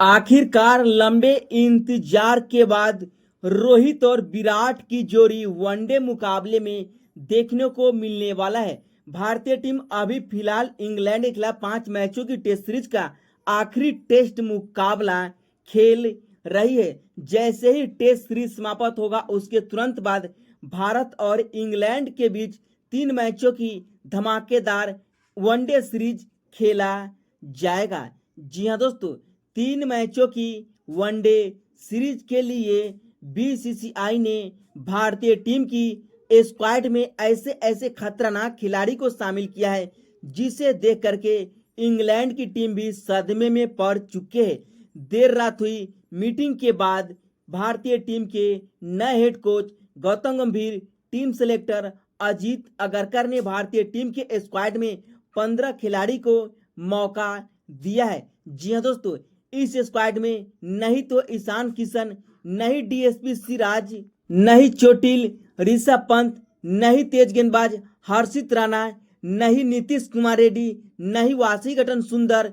आखिरकार लंबे इंतजार के बाद रोहित और विराट की जोड़ी वनडे मुकाबले में देखने को मिलने वाला है। भारतीय टीम अभी फिलहाल इंग्लैंड के खिलाफ 5 मैचों की टेस्ट सीरीज का आखिरी टेस्ट मुकाबला खेल रही है। जैसे ही टेस्ट सीरीज समाप्त होगा उसके तुरंत बाद भारत और इंग्लैंड के बीच 3 मैचों की धमाकेदार वनडे सीरीज खेला जाएगा। जी हाँ दोस्तों, 3 मैचों की वनडे सीरीज के लिए बीसीसीआई ने भारतीय टीम की स्क्वाड में ऐसे ऐसे खतरनाक खिलाड़ी को शामिल किया है जिसे देख करके इंग्लैंड की टीम भी सदमे में पड़ चुके हैं। देर रात हुई मीटिंग के बाद भारतीय टीम के नए हेड कोच गौतम गंभीर, टीम सेलेक्टर अजीत अगरकर ने भारतीय टीम के स्क्वाड में 15 खिलाड़ी को मौका दिया है। जी हाँ दोस्तों, इस स्क्वाड में नहीं तो ईशान किशन, नहीं डीएसपी सिराज, नहीं चोटिल ऋषभ पंत, नहीं तेज गेंदबाज हर्षित राणा, नहीं नीतीश कुमार रेड्डी, नहीं वाशिंगटन सुंदर,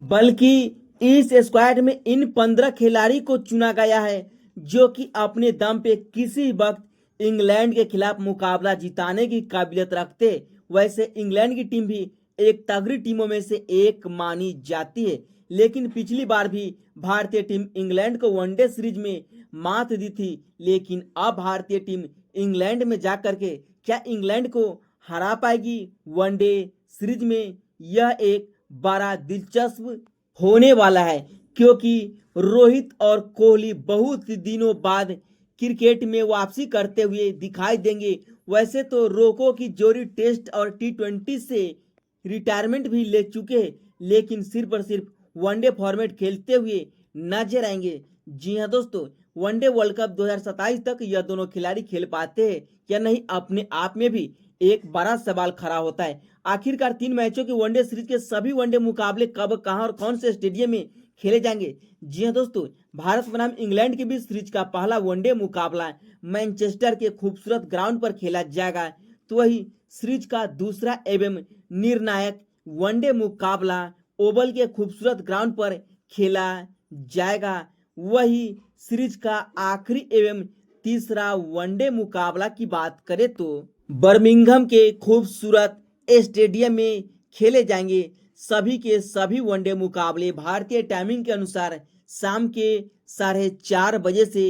बल्कि इस स्क्वाड में इन 15 खिलाड़ी को चुना गया है जो कि अपने दम पे किसी वक्त इंग्लैंड के खिलाफ मुकाबला जिताने की काबिलियत रखते। वैसे इंग्लैंड की टीम भी एक तगड़ी टीमों में से एक मानी जाती है, लेकिन पिछली बार भी भारतीय टीम इंग्लैंड को वनडे सीरीज में मात दी थी। लेकिन अब भारतीय टीम इंग्लैंड में जाकर के क्या इंग्लैंड को हरा पाएगी वनडे सीरीज में? यह एक बड़ा दिलचस्प होने वाला है, क्योंकि रोहित और कोहली बहुत दिनों बाद क्रिकेट में वापसी करते हुए दिखाई देंगे। वैसे तो रोको की जोड़ी टेस्ट और टी20 से रिटायरमेंट भी ले चुके हैं, लेकिन सिर्फ और सिर्फ वनडे फॉर्मेट खेलते हुए नजर आएंगे। जी हाँ दोस्तों, वनडे वर्ल्ड कप 2027 तक यह दोनों खिलाड़ी खेल पाते हैं या नहीं, अपने आप में भी एक बड़ा सवाल खड़ा होता है। आखिरकार 3 मैचों की वनडे सीरीज के सभी वनडे मुकाबले कब, कहां और कौन से स्टेडियम में खेले जाएंगे? जी हाँ दोस्तों, भारत बनाम इंग्लैंड के बीच सीरीज का पहला वनडे मुकाबला मैनचेस्टर के खूबसूरत ग्राउंड पर खेला जाएगा, तो वही सीरीज का दूसरा एवं निर्णायक वनडे मुकाबला ओवल के खूबसूरत ग्राउंड पर खेला जाएगा। वही सीरीज का आखिरी एवं तीसरा वनडे मुकाबला की बात करें तो बर्मिंघम के खूबसूरत स्टेडियम में खेले जाएंगे। सभी के सभी वनडे मुकाबले भारतीय टाइमिंग के अनुसार शाम के 4:30 बजे से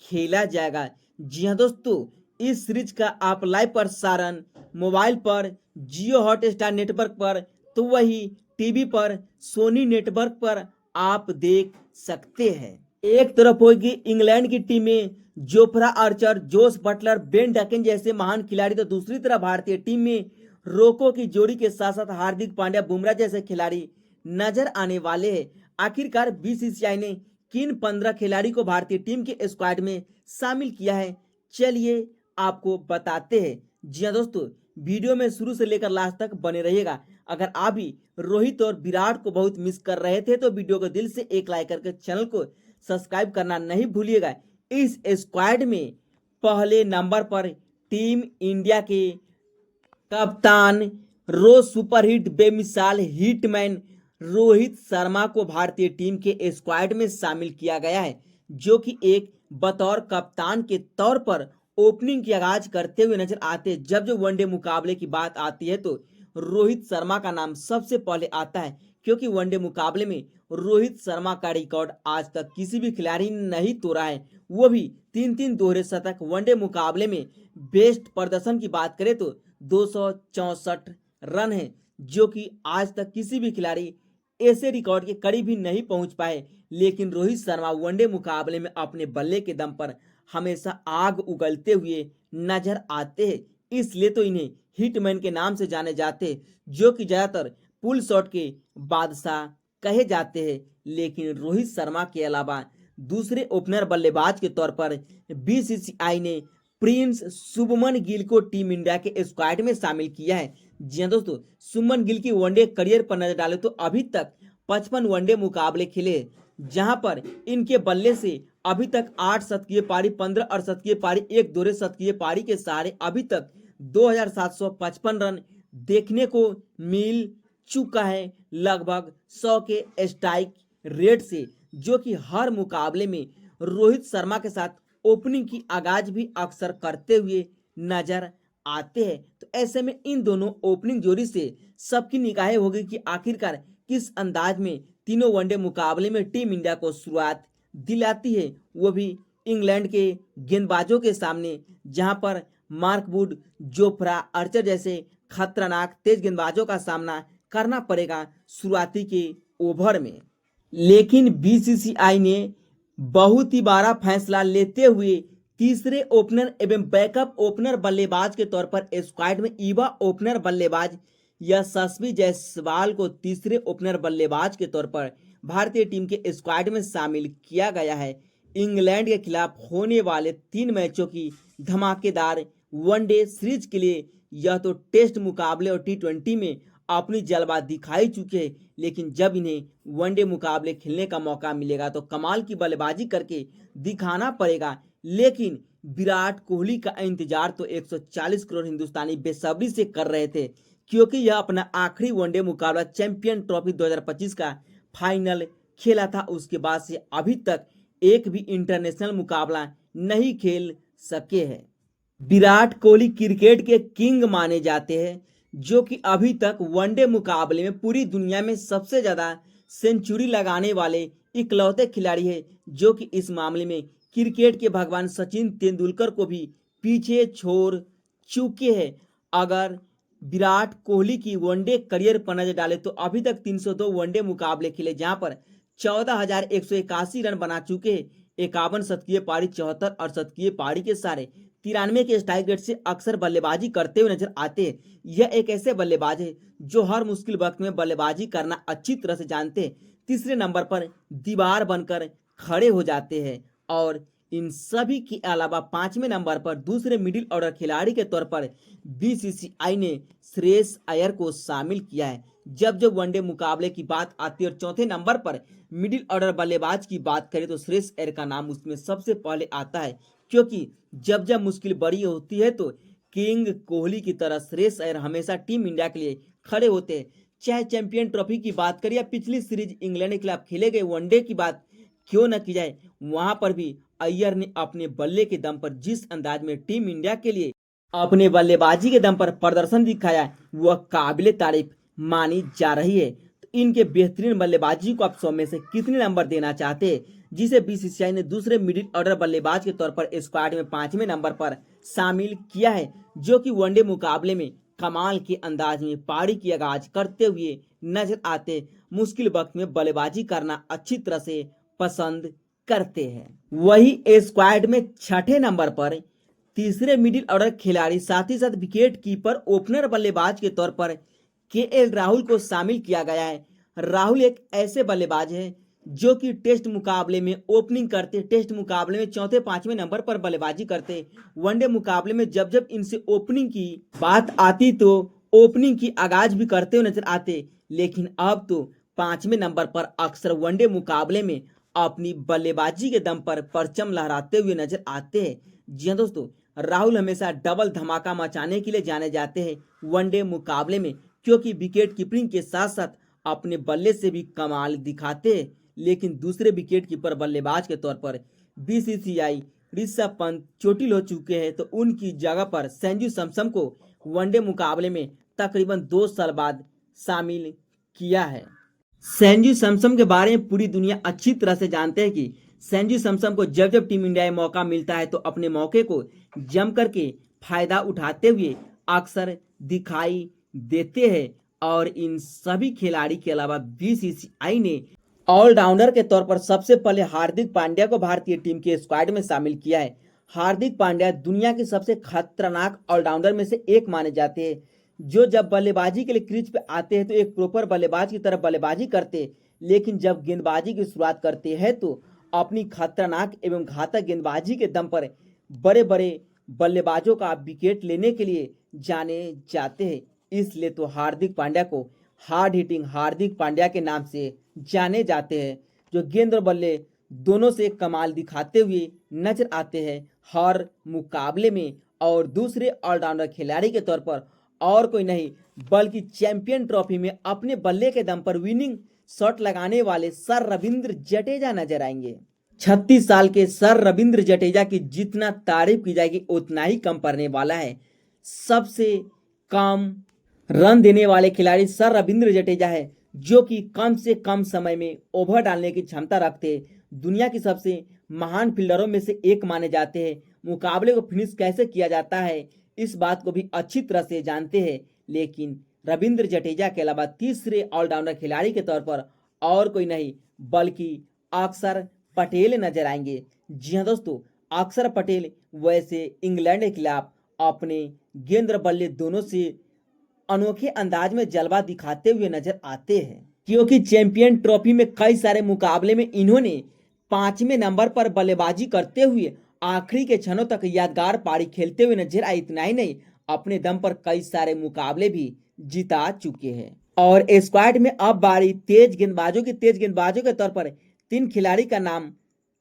खेला जाएगा। जी हाँ दोस्तों, इस सीरीज का आप लाइव प्रसारण मोबाइल पर जियो हॉटस्टार नेटवर्क पर, तो वही टीवी पर सोनी नेटवर्क पर आप देख सकते हैं। एक तरफ होगी इंग्लैंड की टीम में Jofra Archer, Jos Buttler, Ben Duckett जैसे महान खिलाड़ी, तो दूसरी तरफ भारतीय टीम में रोको की जोड़ी के साथ साथ हार्दिक पांड्या, बुमराह जैसे खिलाड़ी नजर आने वाले हैं। आखिरकार बीसीसीआई ने किन 15 खिलाड़ी को भारतीय टीम के स्क्वाड में शामिल किया है, चलिए आपको बताते हैं। जी हाँ दोस्तों, वीडियो में शुरू से लेकर लास्ट तक बने रहिएगा। अगर आप भी रोहित और विराट को बहुत मिस कर रहे थे तो वीडियो को दिल से एक लाइक करके चैनल को सब्सक्राइब करना नहीं भूलिएगा। इस स्क्वाड में पहले नंबर पर टीम इंडिया के कप्तान, रोज सुपरहिट बेमिसाल हिटमैन रोहित शर्मा को भारतीय टीम के स्क्वाड में शामिल किया गया है, जो कि एक बतौर कप्तान के तौर पर ओपनिंग की आगाज करते हुए नजर आते हैं। जब जो वनडे मुकाबले की बात आती है तो रोहित शर्मा का नाम सबसे पहले आता है, क्योंकि वनडे मुकाबले में रोहित शर्मा का रिकॉर्ड आज तक किसी भी खिलाड़ी ने नहीं तोड़ा है, वो भी 3-3 दोहरे शतक। वनडे मुकाबले में बेस्ट प्रदर्शन की बात करें तो 264 रन है, जो कि आज तक किसी भी खिलाड़ी ऐसे रिकॉर्ड के करीब भी नहीं पहुंच पाए। लेकिन रोहित शर्मा वनडे मुकाबले में अपने बल्ले के दम पर हमेशा आग उगलते हुए नजर आते हैं, इसलिए तो इन्हें हिटमैन के नाम से जाने जाते हैं, जो कि ज्यादातर पुल शॉट के बादशाह कहे जाते हैं। लेकिन रोहित शर्मा के अलावा दूसरे ओपनर बल्लेबाज के तौर पर बीसीसीआई ने प्रिंस शुभमन गिल को टीम इंडिया के स्क्वाड में शामिल किया है। जी हाँ दोस्तों, शुभमन गिल की वनडे करियर पर नजर डालें तो अभी तक 55 वनडे मुकाबले खेले, जहां पर इनके बल्ले से अभी तक 8 शतकीय पारी, 15 अर्धशतकीय पारी, 1 दोहरे शतकीय पारी के सहारे अभी तक 2755 रन देखने को मिल चुका है, लगभग 100 के स्ट्राइक रेट से। जो कि हर मुकाबले में रोहित शर्मा के साथ ओपनिंग की आगाज भी अक्सर करते हुए नजर आते हैं। तो ऐसे में इन दोनों ओपनिंग जोड़ी से सबकी निगाहें होगी कि आखिरकार किस अंदाज में तीनों वनडे मुकाबले में टीम इंडिया को शुरुआत दिलाती है, वो भी इंग्लैंड के गेंदबाजों के सामने, जहां पर मार्क वुड, जोफ्रा आर्चर जैसे खतरनाक तेज गेंदबाजों का सामना करना पड़ेगा शुरुआती के ओवर में। लेकिन बीसीसीआई ने बहुत ही बड़ा फैसला लेते हुए तीसरे ओपनर एवं बैकअप ओपनर बल्लेबाज के तौर पर स्क्वाड में युवा ओपनर बल्लेबाज यशस्वी जायसवाल को तीसरे ओपनर बल्लेबाज के तौर पर भारतीय टीम के स्क्वाड में शामिल किया गया है। इंग्लैंड के खिलाफ होने वाले 3 मैचों की धमाकेदार वनडे सीरीज के लिए यह तो टेस्ट मुकाबले और टी20 में अपनी जलवा दिखाई चुके हैं, लेकिन जब इन्हें वनडे मुकाबले खेलने का मौका मिलेगा तो कमाल की बल्लेबाजी करके दिखाना पड़ेगा। लेकिन विराट कोहली का इंतजार तो 140 करोड़ हिंदुस्तानी बेसब्री से कर रहे थे, क्योंकि यह अपना आखिरी वनडे मुकाबला चैंपियन ट्रॉफी 2025 का फाइनल खेला था। उसके बाद से अभी तक एक भी इंटरनेशनल मुकाबला नहीं खेल सके हैं। विराट कोहली क्रिकेट के किंग माने जाते हैं, जो कि अभी तक वनडे मुकाबले में पूरी दुनिया में सबसे ज्यादा सेंचुरी लगाने वाले इकलौते खिलाड़ी है, जो कि इस मामले में क्रिकेट के भगवान सचिन तेंदुलकर को भी पीछे छोड़ चुके हैं। अगर विराट कोहली की वनडे करियर पर नजर डाले तो अभी तक 302 वनडे मुकाबले खेले, जहां पर 14,181 रन बना चुके हैं। 51 शतकीय पारी, 74 अर्धशतकीय पारी के सारे 93 के स्ट्राइक रेट से अक्सर बल्लेबाजी करते हुए नजर आते हैं। यह एक ऐसे बल्लेबाज है जो हर मुश्किल वक्त में बल्लेबाजी करना अच्छी तरह से जानते हैं। तीसरे नंबर पर दीवार बनकर खड़े हो जाते हैं और इन सभी के अलावा 5वें नंबर पर दूसरे मिडिल ऑर्डर खिलाड़ी के तौर पर बीसीसीआई ने श्रेयस अय्यर को शामिल किया है। जब जब वनडे मुकाबले की बात आती है और चौथे नंबर पर मिडिल ऑर्डर बल्लेबाज की बात करें तो श्रेयस अय्यर का नाम उसमें सबसे पहले आता है, क्योंकि जब जब मुश्किल बड़ी होती है तो किंग कोहली की तरह श्रेयस अय्यर हमेशा टीम इंडिया के लिए खड़े होते हैं। चाहे चैंपियन ट्रॉफी की बात करें या पिछली सीरीज इंग्लैंड के खिलाफ खेले गए वनडे की बात क्यों न की जाए, वहां पर भी अय्यर ने अपने बल्ले के दम पर जिस अंदाज में टीम इंडिया के लिए अपने बल्लेबाजी के दम पर प्रदर्शन दिखाया वह काबिले तारीफ मानी जा रही है। तो इनके बेहतरीन बल्लेबाजी को आप 100 में से कितने नंबर देना चाहते हैं, जिसे बीसीसीआई ने दूसरे मिडिल ऑर्डर बल्लेबाज के तौर पर स्क्वाड में 5वें नंबर पर शामिल किया है, जो कि वनडे मुकाबले में कमाल के अंदाज में पारी की आगाज करते हुए नजर आते, मुश्किल वक्त में बल्लेबाजी करना अच्छी तरह से पसंद करते हैं। वही स्क्वाड में 6ठे नंबर पर तीसरे मिडिल ऑर्डर खिलाड़ी साथ ही साथ विकेट कीपर ओपनर बल्लेबाज के तौर पर केएल राहुल को शामिल किया गया है। राहुल एक ऐसे बल्लेबाज हैं जो कि टेस्ट मुकाबले में ओपनिंग करते, टेस्ट मुकाबले में चौथे 5वें नंबर पर बल्लेबाजी करते। वनडे मुकाबले में जब जब इनसे ओपनिंग की बात आती तो ओपनिंग की आगाज भी करते हुए नजर आते, लेकिन अब तो 5वें नंबर पर अक्सर वनडे मुकाबले में अपनी बल्लेबाजी के दम पर परचम लहराते हुए नजर आते हैं। जी हाँ दोस्तों, राहुल हमेशा डबल धमाका मचाने के लिए जाने जाते हैं वनडे मुकाबले में, क्योंकि विकेट कीपिंग के साथ साथ अपने बल्ले से भी कमाल दिखाते हैं। लेकिन दूसरे विकेट कीपर बल्लेबाज के तौर पर बीसीसीआई ऋषभ पंत चोटिल हो चुके हैं, तो उनकी जगह पर संजू सैमसन को वनडे मुकाबले में तकरीबन 2 साल बाद शामिल किया है। संजू सैमसन के बारे में पूरी दुनिया अच्छी तरह से जानते हैं कि संजू सैमसन को जब जब टीम इंडिया में मौका मिलता है तो अपने मौके को जम करके फायदा उठाते हुए अक्सर दिखाई देते हैं। और इन सभी खिलाड़ी के अलावा बीसीसीआई ने ऑलराउंडर के तौर पर सबसे पहले हार्दिक पांड्या को भारतीय टीम के स्क्वाड में शामिल किया है। हार्दिक पांड्या दुनिया के सबसे खतरनाक ऑलराउंडर में से एक माने जाते हैं, जो जब बल्लेबाजी के लिए क्रीज पे आते हैं तो एक प्रॉपर बल्लेबाज की तरह बल्लेबाजी करते, लेकिन जब गेंदबाजी की शुरुआत करते हैं तो अपनी खतरनाक एवं घातक गेंदबाजी के दम पर बड़े बड़े बल्लेबाजों का विकेट लेने के लिए जाने जाते हैं। इसलिए तो हार्दिक पांड्या को हार्ड हिटिंग हार्दिक पांड्या के नाम से जाने जाते हैं, जो गेंद और बल्ले दोनों से कमाल दिखाते हुए नजर आते हैं हर मुकाबले में। और दूसरे ऑलराउंडर खिलाड़ी के तौर पर और कोई नहीं बल्कि चैंपियन ट्रॉफी में अपने बल्ले के दम पर विनिंग शॉट लगाने वाले सर रविंद्र जडेजा नजर आएंगे। 36 साल के सर रविंद्र जडेजा की जितना तारीफ की जाएगी उतना ही कम पड़ने वाला है। सबसे कम रन देने वाले खिलाड़ी सर रविंद्र जडेजा है, जो कि कम से कम समय में ओवर डालने की क्षमता रखते हैं। दुनिया की सबसे महान फील्डरों में से एक माने जाते हैं। मुकाबले को फिनिश कैसे किया जाता है इस बात को भी अच्छी तरह से जानते हैं। लेकिन रविंद्र जडेजा के अलावा तीसरे ऑलराउंडर खिलाड़ी के तौर पर और कोई नहीं बल्कि अक्षर पटेल नजर आएंगे। जी हाँ दोस्तों, अक्षर पटेल वैसे इंग्लैंड के खिलाफ अपने गेंद और बल्ले दोनों से अनोखे अंदाज में जलवा दिखाते हुए नजर आते हैं, क्योंकि चैंपियन ट्रॉफी में कई सारे मुकाबले में इन्होंने 5वें नंबर पर बल्लेबाजी करते हुए आखिरी के क्षणों तक यादगार पारी खेलते हुए नजर आए। इतना ही नहीं, अपने दम पर कई सारे मुकाबले भी जिता चुके हैं। और स्क्वाड में अब बारी तेज गेंदबाजों के तौर पर 3 खिलाड़ी का नाम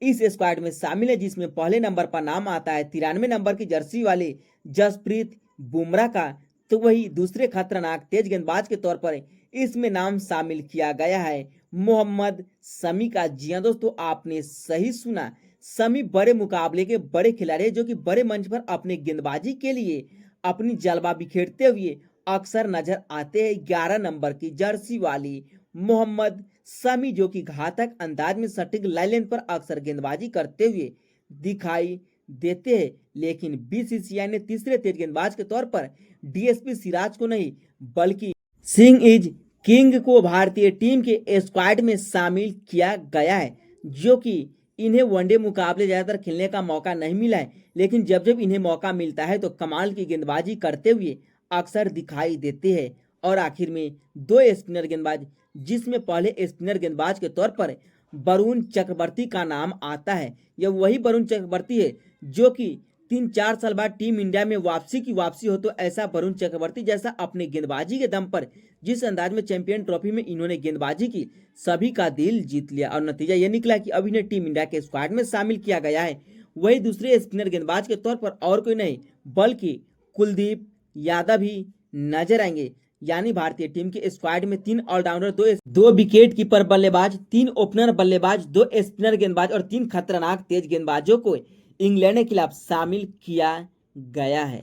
इस स्क्वाड में शामिल है, जिसमें पहले नंबर पर नाम आता है 93 नंबर की जर्सी वाले जसप्रीत बुमराह का। तो वही दूसरे खतरनाक तेज गेंदबाज के तौर पर इसमें नाम शामिल किया गया है मोहम्मद शमी का। जी हाँ दोस्तों, आपने सही सुना, शमी बड़े मुकाबले के बड़े खिलाड़ी है, जो कि बड़े मंच पर अपने गेंदबाजी के लिए अपनी जलवा बिखेरते हुए अक्सर नजर आते हैं। 11 नंबर की जर्सी वाली मोहम्मद शमी, जो कि घातक अंदाज में सटीक लाइन पर अक्सर गेंदबाजी करते हुए दिखाई देते हैं। लेकिन बीसीसीआई ने तीसरे तेज गेंदबाज के तौर पर डीएसपी सिराज को नहीं बल्कि सिंह इज किंग को भारतीय टीम के स्क्वाड में शामिल किया गया है, जो कि इन्हें वनडे मुकाबले ज्यादातर खेलने का मौका नहीं मिला है। लेकिन जब जब इन्हें मौका मिलता है तो कमाल की गेंदबाजी करते हुए अक्सर दिखाई देते हैं। और आखिर में 2 स्पिनर गेंदबाज, जिसमें पहले स्पिनर गेंदबाज के तौर पर वरुण चक्रवर्ती का नाम आता है। यह वही वरुण चक्रवर्ती है जो कि 3-4 साल बाद टीम इंडिया में वापसी हो, तो ऐसा वरुण चक्रवर्ती जैसा अपने गेंदबाजी के दम पर जिस अंदाज में चैंपियन ट्रॉफी में इन्होंने गेंदबाजी की, सभी का दिल जीत लिया। और नतीजा यह निकला कि अब इन्हें टीम इंडिया के स्क्वाड में शामिल किया गया है। वही दूसरे स्पिनर गेंदबाज के तौर पर और कोई नहीं बल्कि कुलदीप यादव ही नजर आएंगे। यानी भारतीय टीम के स्क्वाड में 3 ऑलराउंडर, 2 विकेट कीपर बल्लेबाज, 3 ओपनर बल्लेबाज, 2 स्पिनर गेंदबाज और 3 खतरनाक तेज गेंदबाजों को इंग्लैंड के खिलाफ शामिल किया गया है।